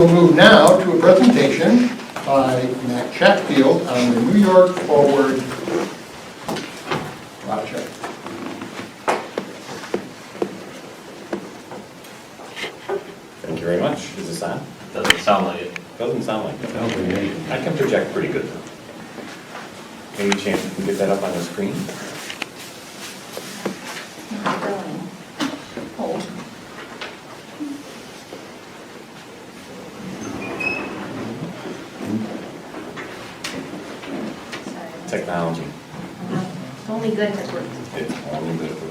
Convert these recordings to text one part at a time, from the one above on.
We'll move now to a presentation by Matt Chatfield on the New York Forward project. Thank you very much. Is this on? Doesn't sound like it. Doesn't sound like it. I can project pretty good though. Any chance we can get that up on the screen? Technology. It's only good if it works. It's only good for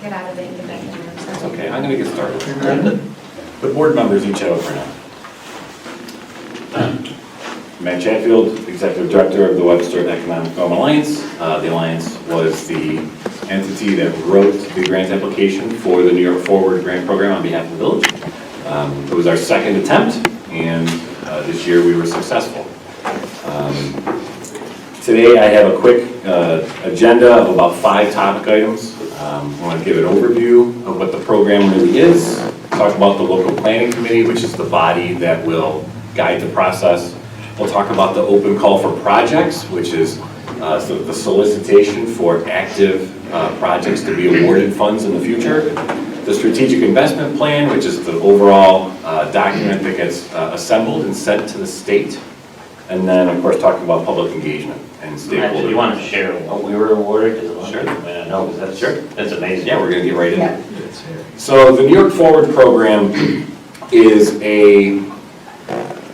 Get out of it and get back in there. That's okay. I'm going to get started. The board members each have for now. Matt Chatfield, Executive Director of the Webster Economic Development Alliance. The Alliance was the entity that wrote the grant application for the New York Forward Grant Program on behalf of the village. It was our second attempt, and this year we were successful. Today I have a quick agenda of about 5 topic items. I want to give an overview of what the program really is, talk about the local planning committee, which is the body that will guide the process. We'll talk about the open call for projects, which is the solicitation for active projects to be awarded funds in the future. The strategic investment plan, which is the overall document that gets assembled and sent to the state. And then, of course, talking about public engagement and stakeholders. Do you want to share what we were awarded? Sure. No, that's that's amazing. Yeah, we're going to get right in. So the New York Forward program is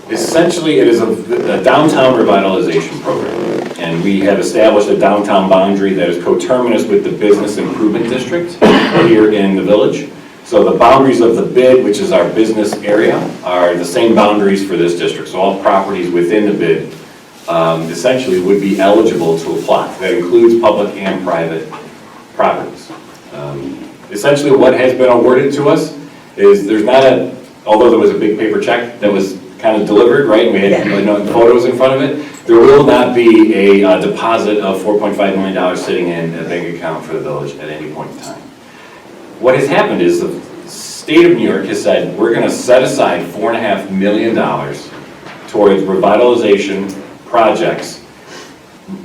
essentially it is a downtown revitalization program. And we have established a downtown boundary that is coterminous with the business improvement district here in the village. So the boundaries of the bid, which is our business area, are the same boundaries for this district. So all properties within the bid essentially would be eligible to apply. That includes public and private properties. Essentially what has been awarded to us is there's not although there was a big paper check that was kind of delivered, right, and we had photos in front of it, there will not be a deposit of $4.5 million sitting in a bank account for the village at any point in time. What has happened is the state of New York has said we're going to set aside $4.5 million towards revitalization projects,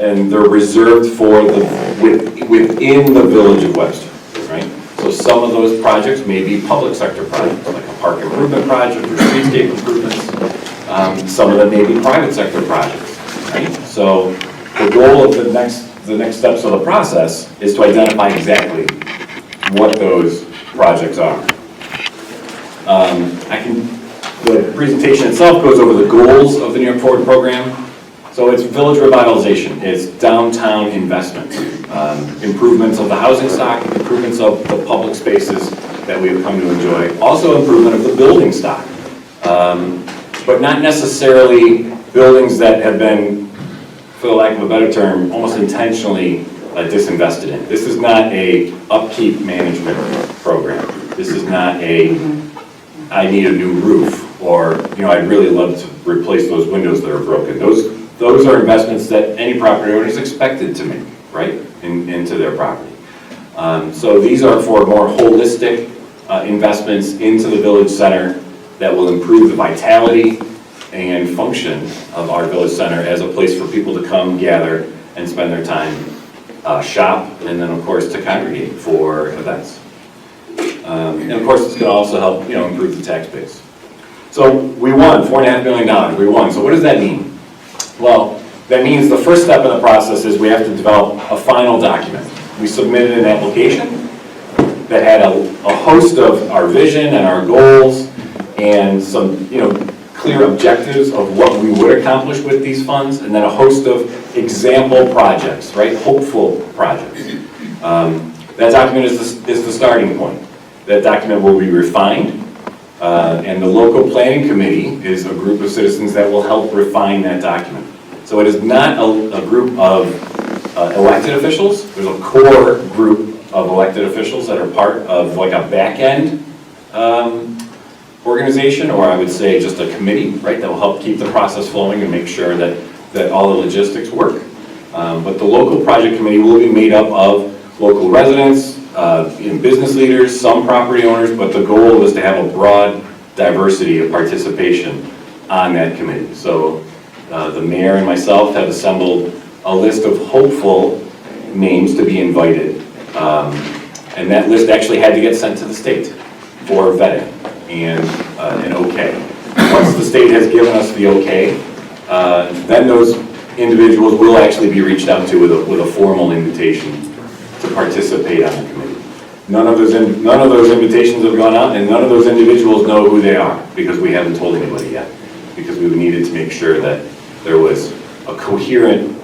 and they're reserved for within the village of Webster, right? So some of those projects may be public sector projects, like a park improvement project or streetscape improvements. Some of them may be private sector projects, right? So the goal of the next steps of the process is to identify exactly what those projects are. The presentation itself goes over the goals of the New York Forward program. So it's village revitalization, it's downtown investment, improvements of the housing stock, improvements of the public spaces that we have come to enjoy, also improvement of the building stock, but not necessarily buildings that have been, for the lack of a better term, almost intentionally disinvested in. This is not a upkeep management program. This is not I need a new roof, or I'd really love to replace those windows that are broken. Those are investments that any property owner is expected to make, right, into their property. So these are for more holistic investments into the village center that will improve the vitality and function of our village center as a place for people to come, gather, and spend their time, shop, and then of course to congregate for events. And of course it's going to also help improve the tax base. So we won $4.5 million. We won. So what does that mean? Well, that means the first step in the process is we have to develop a final document. We submitted an application that had a host of our vision and our goals and some clear objectives of what we would accomplish with these funds, and then a host of example projects, right? Hopeful projects. that document is the starting point. That document will be refined, and the local planning committee is a group of citizens that will help refine that document. So it is not a group of elected officials. There's a core group of elected officials that are part of like a back-end organization, or I would say just a committee, right, that will help keep the process flowing and make sure that all the logistics work. But the local project committee will be made up of local residents, business leaders, some property owners, but the goal is to have a broad diversity of participation on that committee. So the mayor and myself have assembled a list of hopeful names to be invited. And that list actually had to get sent to the state for vetting and an okay. Once the state has given us the okay, then those individuals will actually be reached out to with a formal invitation to participate on the committee. None of those invitations have gone out, and none of those individuals know who they are, because we haven't told anybody yet, because we needed to make sure that there was a coherent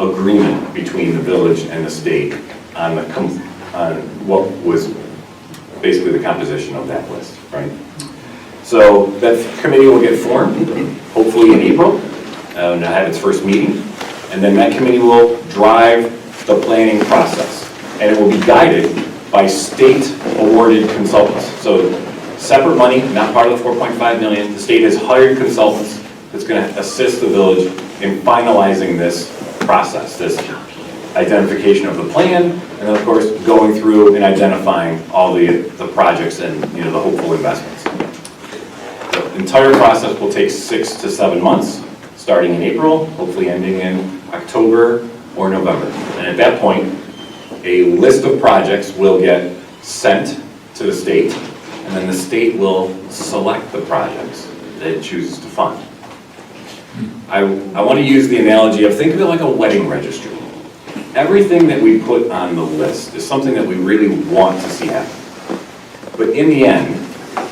agreement between the village and the state on what was basically the composition of that list, right? So that committee will get formed, hopefully in April, and have its first meeting, and then that committee will drive the planning process, and it will be guided by state-awarded consultants. So separate money, not part of the 4.5 million. The state has hired consultants that's going to assist the village in finalizing this process, this identification of the plan, and then of course going through and identifying all the projects and the hopeful investments. The entire process will take 6 to 7 months, starting in April, hopefully ending in October or November. And at that point, a list of projects will get sent to the state, and then the state will select the projects that it chooses to fund. I want to use the analogy of, think of it like a wedding registry. Everything that we put on the list is something that we really want to see happen. But in the end,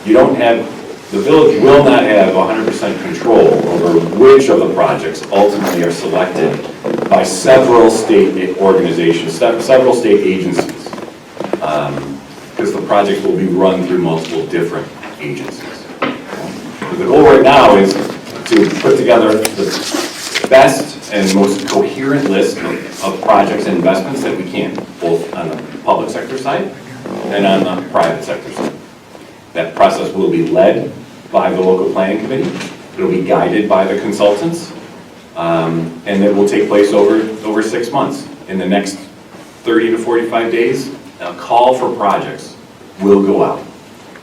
the village will not have 100% control over which of the projects ultimately are selected by several state organizations, several state agencies, because the project will be run through multiple different agencies. But the goal right now is to put together the best and most coherent list of projects and investments that we can, both on the public sector side and on the private sector side. That process will be led by the local planning committee. It will be guided by the consultants, and it will take place over 6 months. In the next 30 to 45 days, a call for projects will go out.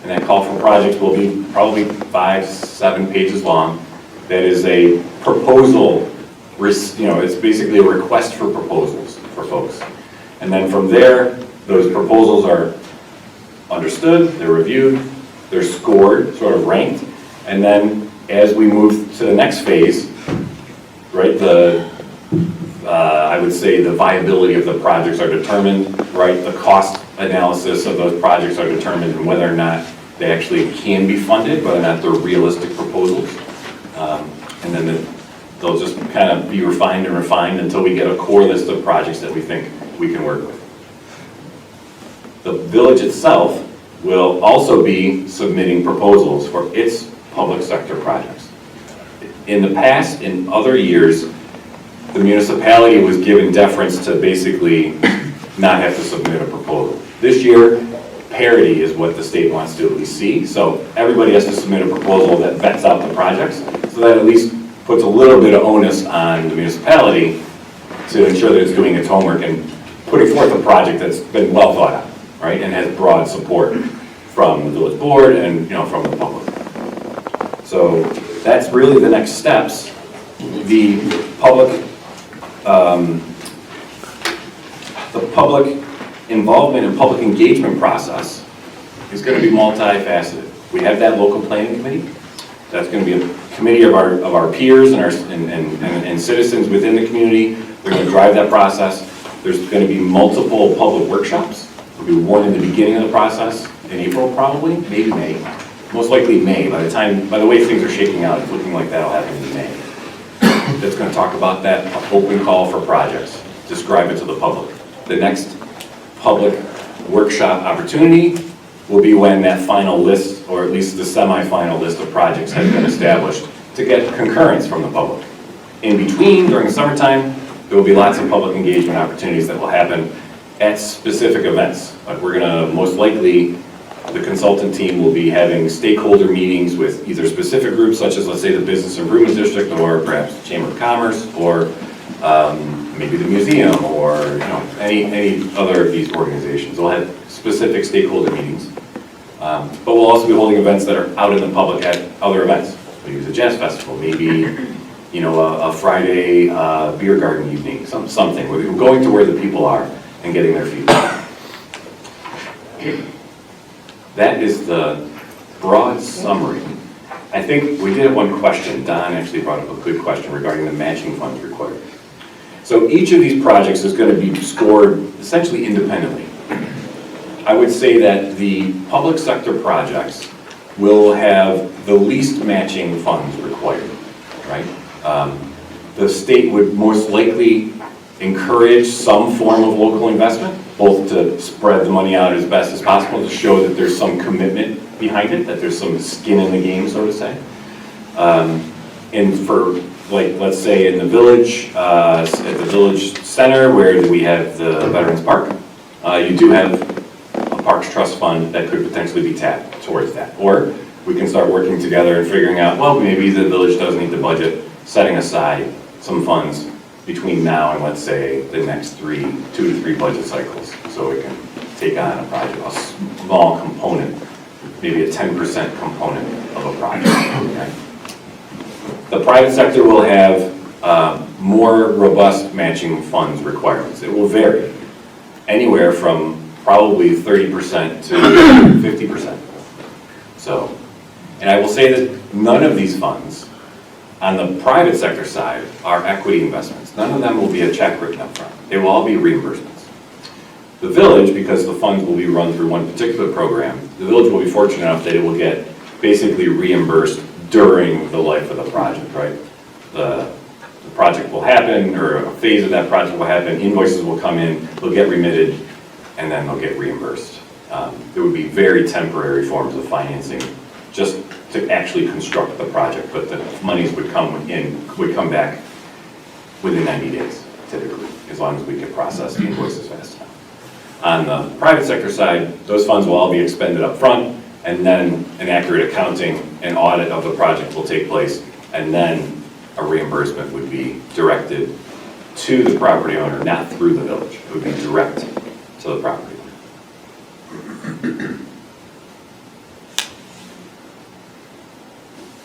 And that call for projects will be probably 5-7 pages long. That is a proposal, it's basically a request for proposals for folks. And then from there, those proposals are understood, they're reviewed, they're scored, sort of ranked, and then as we move to the next phase, right, I would say the viability of the projects are determined, right, the cost analysis of those projects are determined, and whether or not they actually can be funded, whether or not they're realistic proposals. And then they'll just kind of be refined and refined until we get a core list of projects that we think we can work with. The village itself will also be submitting proposals for its public sector projects. In the past, in other years, the municipality was given deference to basically not have to submit a proposal. This year, parity is what the state wants to at least see, so everybody has to submit a proposal that vets out the projects, so that at least puts a little bit of onus on the municipality to ensure that it's doing its homework and putting forth a project that's been well thought out, right, and has broad support from the village board and from the public. So that's really the next steps. The public involvement and public engagement process is going to be multifaceted. We have that local planning committee. That's going to be a committee of our peers and citizens within the community. They're going to drive that process. There's going to be multiple public workshops. There'll be one in the beginning of the process in April, probably, maybe May. Most likely May. By the way things are shaking out, it's looking like that'll happen in May. That's going to talk about that open call for projects. Describe it to the public. The next public workshop opportunity will be when that final list, or at least the semi-final list of projects has been established to get concurrence from the public. In between, during the summertime, there will be lots of public engagement opportunities that will happen at specific events. Like we're gonna, most likely, the consultant team will be having stakeholder meetings with either specific groups, such as, let's say, the Business Improvement District, or perhaps the Chamber of Commerce, or maybe the museum, or any other of these organizations. We'll have specific stakeholder meetings. But we'll also be holding events that are out in the public at other events. We'll use a jazz festival, maybe a Friday beer garden evening, something. We're going to where the people are and getting their feedback. That is the broad summary. I think we did have one question. Don actually brought up a good question regarding the matching funds required. So each of these projects is going to be scored essentially independently. I would say that the public sector projects will have the least matching funds required, right? The state would most likely encourage some form of local investment, both to spread the money out as best as possible, to show that there's some commitment behind it, that there's some skin in the game, so to say. And for, like, let's say in the village, at the village center where we have the Veterans Park, you do have a Parks Trust Fund that could potentially be tapped towards that. Or we can start working together and figuring out, well, maybe the village does need the budget, setting aside some funds between now and, let's say, the next 2 to 3 budget cycles, so it can take on a project, a small component, maybe a 10% component of a project. Okay? The private sector will have more robust matching funds requirements. It will vary, anywhere from probably 30% to 50%. So, and I will say that none of these funds on the private sector side are equity investments. None of them will be a check written up front. They will all be reimbursements. The village, because the funds will be run through one particular program, the village will be fortunate enough that it will get basically reimbursed during the life of the project, right? The project will happen, or a phase of that project will happen, invoices will come in, they'll get remitted, and then they'll get reimbursed. There would be very temporary forms of financing just to actually construct the project, but the monies would come back within 90 days, typically, as long as we can process the invoices fast enough. On the private sector side, those funds will all be expended up front, and then an accurate accounting and audit of the project will take place, and then a reimbursement would be directed to the property owner, not through the village. It would be direct to the property owner.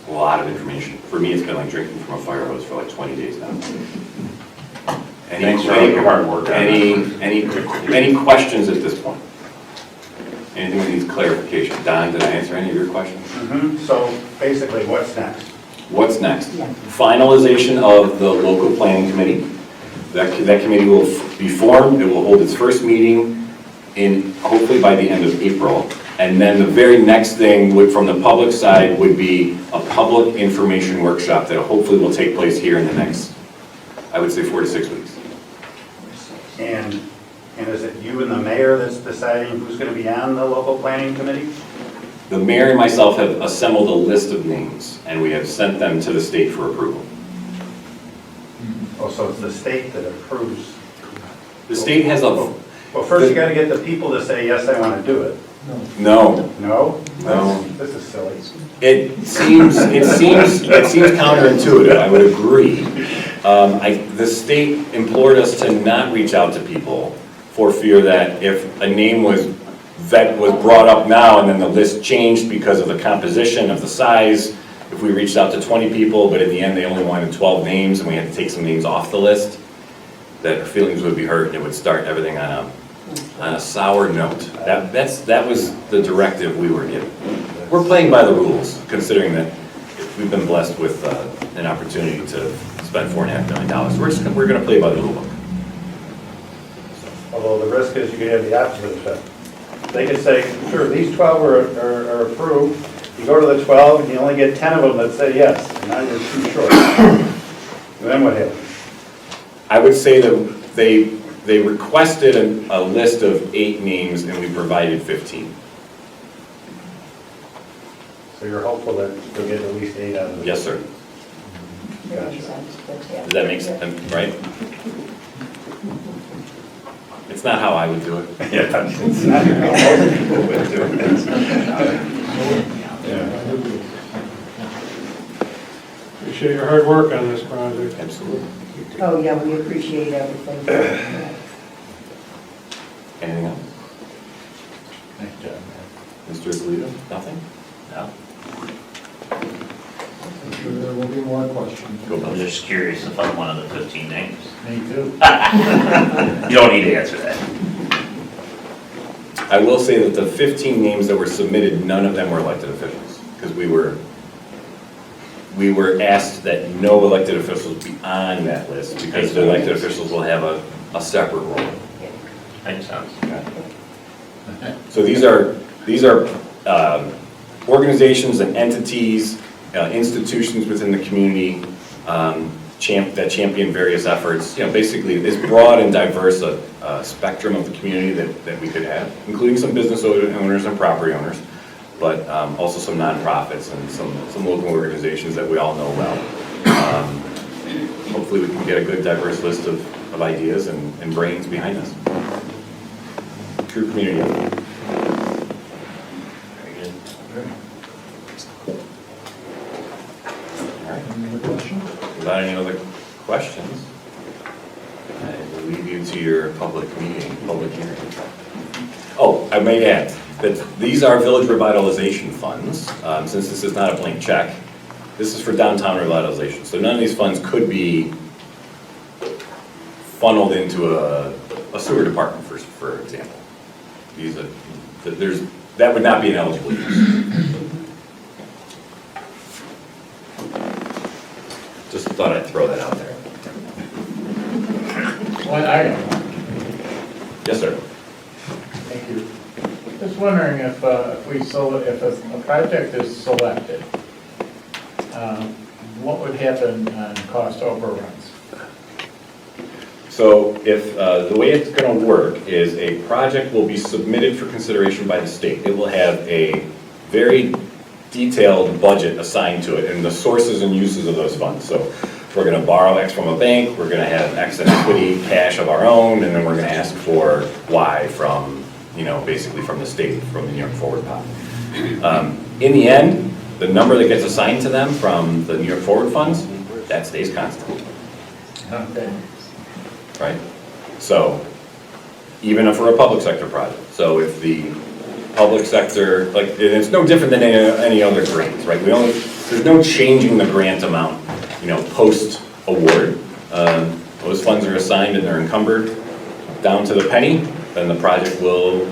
A lot of information. For me, it's been like drinking from a fire hose for like 20 days now. Thanks for all your hard work. Any questions at this point? Anything that needs clarification? Don, did I answer any of your questions? So basically, what's next? What's next? Finalization of the local planning committee. That committee will be formed. It will hold its first meeting hopefully by the end of April. And then the very next thing from the public side would be a public information workshop that hopefully will take place here in the next, I would say, 4 to 6 weeks. And is it you and the mayor that's deciding who's going to be on the local planning committee? The mayor and myself have assembled a list of names, and we have sent them to the state for approval. Oh, so it's the state that approves? The state has a... Well, first you got to get the people to say, yes, I want to do it. No. No? No. This is silly. It seems counterintuitive, I would agree. The state implored us to not reach out to people for fear that if a name was brought up now and then the list changed because of the composition of the size, if we reached out to 20 people, but in the end they only wanted 12 names and we had to take some names off the list, that our feelings would be hurt and it would start everything on a sour note. That was the directive we were given. We're playing by the rules, considering that we've been blessed with an opportunity to spend $4.5 million. We're going to play by the rule book. Although the risk is you could have the opposite effect. They could say, sure, these 12 are approved. You go to the 12 and you only get 10 of them that say yes. And now you're too short. And then what happens? I would say that they requested a list of 8 names and we provided 15. So you're hopeful that you'll get at least 8 out of it? Yes, sir. Gotcha. Does that make sense, right? It's not how I would do it. Yeah, it's not how most people would do it. Yeah. Appreciate your hard work on this project. Absolutely. Oh, yeah, we appreciate everything. Anything else? Nice job, Mr. Polito? Nothing? No. I'm sure there will be more questions. Go I'm Bills. just curious if I'm one of the 15 names. man. Me too. You don't need to answer that. I will say that the 15 names that were submitted, none of them were elected officials, because we were asked that no elected officials be on that list, because the elected officials will have a separate role. Makes sense. So these are organizations and entities, institutions within the community that champion various efforts. You know, basically, this broad and diverse spectrum of the community that we could have, including some business owners and property owners, but also some nonprofits and some local organizations that we all know well. Hopefully, we can get a good, diverse list of ideas and brains behind us. True community effort. Very good. All right. Any other questions? Without any other questions, I will leave you to your public meeting, public hearing. Oh, I may add that these are village revitalization funds. Since this is not a blank check, this is for downtown revitalization. So none of these funds could be funneled into a sewer department, for example. That would not be an eligible use. Just thought I'd throw that out there. One item, Yes, sir. thank you. Just wondering if a project is selected, what would happen on cost overruns? So if, the way it's going to work is a project will be submitted for consideration by the state. It will have a very detailed budget assigned to it and the sources and uses of those funds. So we're going to borrow X from a bank, we're going to have X in equity, cash of our own, and then we're going to ask for Y from, basically from the state, from the New York Forward Pot. In the end, the number that gets assigned to them from the New York Forward funds, that stays constant. Okay. Right? So, even if we're a public sector project, so if the public sector, and it's no different than any other grants, right? There's no changing the grant amount, post-award. Those funds are assigned and they're encumbered down to the penny, then the project will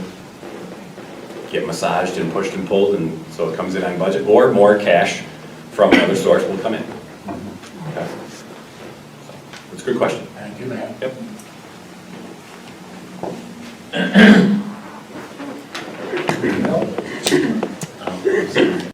get massaged and pushed and pulled, and so it comes in on budget, or more cash from another source will come in. Okay? So, it's a good question. Thank you, ma'am. Yep.